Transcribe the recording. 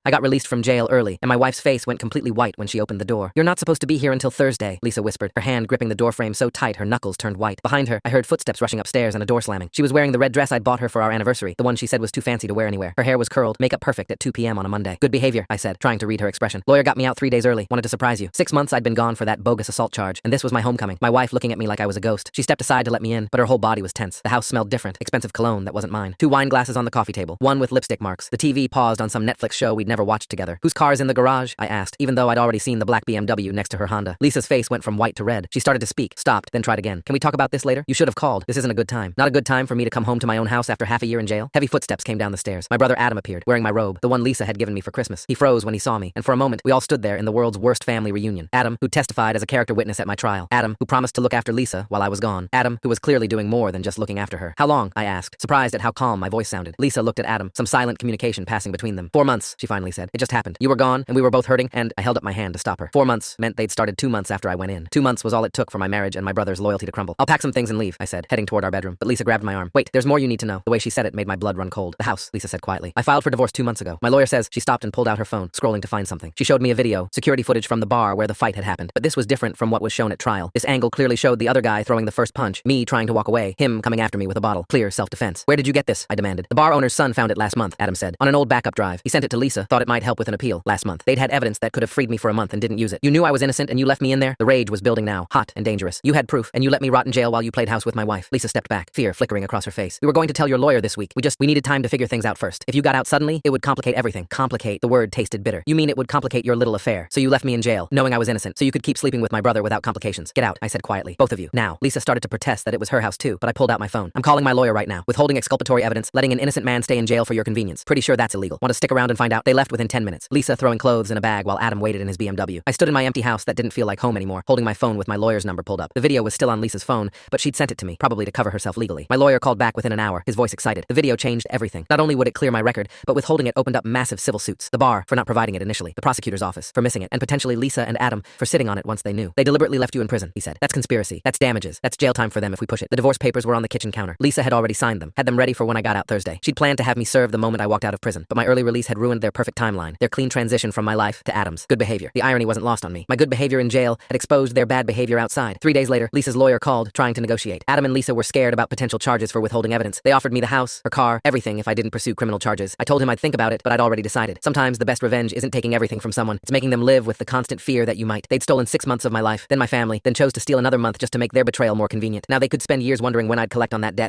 I got released from jail early, and my wife's face went completely white when she opened the door. You're not supposed to be here until Thursday, Lisa whispered, her hand gripping the doorframe so tight her knuckles turned white. Behind her, I heard footsteps rushing upstairs and a door slamming. She was wearing the red dress I'd bought her for our anniversary, the one she said was too fancy to wear anywhere. Her hair was curled, makeup perfect at 2 p.m. on a Monday. Good behavior, I said, trying to read her expression. Lawyer got me out 3 days early. Wanted to surprise you. 6 months I'd been gone for that bogus assault charge, and this was my homecoming. My wife looking at me like I was a ghost. She stepped aside to let me in, but her whole body was tense. The house smelled different. Expensive cologne that wasn't mine. 2 wine glasses on the coffee table, one with lipstick marks. The TV paused on some Netflix show we'd never watched together. Whose car's in the garage? I asked, even though I'd already seen the black BMW next to her Honda. Lisa's face went from white to red. She started to speak, stopped, then tried again. Can we talk about this later? You should have called. This isn't a good time. Not a good time for me to come home to my own house after half a year in jail. Heavy footsteps came down the stairs. My brother Adam appeared, wearing my robe, the one Lisa had given me for Christmas. He froze when he saw me, and for a moment, we all stood there in the world's worst family reunion. Adam, who testified as a character witness at my trial. Adam, who promised to look after Lisa while I was gone. Adam, who was clearly doing more than just looking after her. How long? I asked, surprised at how calm my voice sounded. Lisa looked at Adam, some silent communication passing between them. 4 months, she finally said. It just happened. You were gone, and we were both hurting, and I held up my hand to stop her. 4 months meant they'd started 2 months after I went in. 2 months was all it took for my marriage and my brother's loyalty to crumble. I'll pack some things and leave, I said, heading toward our bedroom. But Lisa grabbed my arm. Wait, there's more you need to know. The way she said it made my blood run cold. The house, Lisa said quietly. I filed for divorce 2 months ago. My lawyer says. She stopped and pulled out her phone, scrolling to find something. She showed me a video, security footage from the bar where the fight had happened. But this was different from what was shown at trial. This angle clearly showed the other guy throwing the first punch, me trying to walk away, him coming after me with a bottle. Clear self-defense. Where did you get this? I demanded. The bar owner's son found it last month, Adam said. On an old backup drive. He sent it to Lisa, thought it might help with an appeal last month. They'd had evidence that could have freed me for a month and didn't use it. You knew I was innocent and you left me in there? The rage was building now, hot and dangerous. You had proof, and you let me rot in jail while you played house with my wife. Lisa stepped back, fear flickering across her face. We were going to tell your lawyer this week. We needed time to figure things out first. If you got out suddenly, it would complicate everything. Complicate. The word tasted bitter. You mean it would complicate your little affair. So you left me in jail, knowing I was innocent, so you could keep sleeping with my brother without complications. Get out, I said quietly. Both of you. Now. Lisa started to protest that it was her house too, but I pulled out my phone. I'm calling my lawyer right now. Withholding exculpatory evidence, letting an innocent man stay in jail for your convenience. Pretty sure that's illegal. Want to stick around and find out? They left within 10 minutes. Lisa throwing clothes in a bag while Adam waited in his BMW. I stood in my empty house that didn't feel like home anymore, holding my phone with my lawyer's number pulled up. The video was still on Lisa's phone, but she'd sent it to me, probably to cover herself legally. My lawyer called back within an hour, his voice excited. The video changed everything. Not only would it clear my record, but withholding it opened up massive civil suits. The bar for not providing it initially, the prosecutor's office for missing it, and potentially Lisa and Adam for sitting on it once they knew. They deliberately left you in prison, he said. That's conspiracy. That's damages. That's jail time for them if we push it. The divorce papers were on the kitchen counter. Lisa had already signed them, had them ready for when I got out Thursday. She'd planned to have me serve the moment I walked out of prison, but my early release had ruined their perfect timeline, their clean transition from my life to Adam's. Good behavior. The irony wasn't lost on me. My good behavior in jail had exposed their bad behavior outside. 3 days later, Lisa's lawyer called, trying to negotiate. Adam and Lisa were scared about potential charges for withholding evidence. They offered me the house, her car, everything if I didn't pursue criminal charges. I told him I'd think about it, but I'd already decided. Sometimes the best revenge isn't taking everything from someone. It's making them live with the constant fear that you might. They'd stolen 6 months of my life, then my family, then chose to steal another month just to make their betrayal more convenient. Now they could spend years wondering when I'd collect on that debt.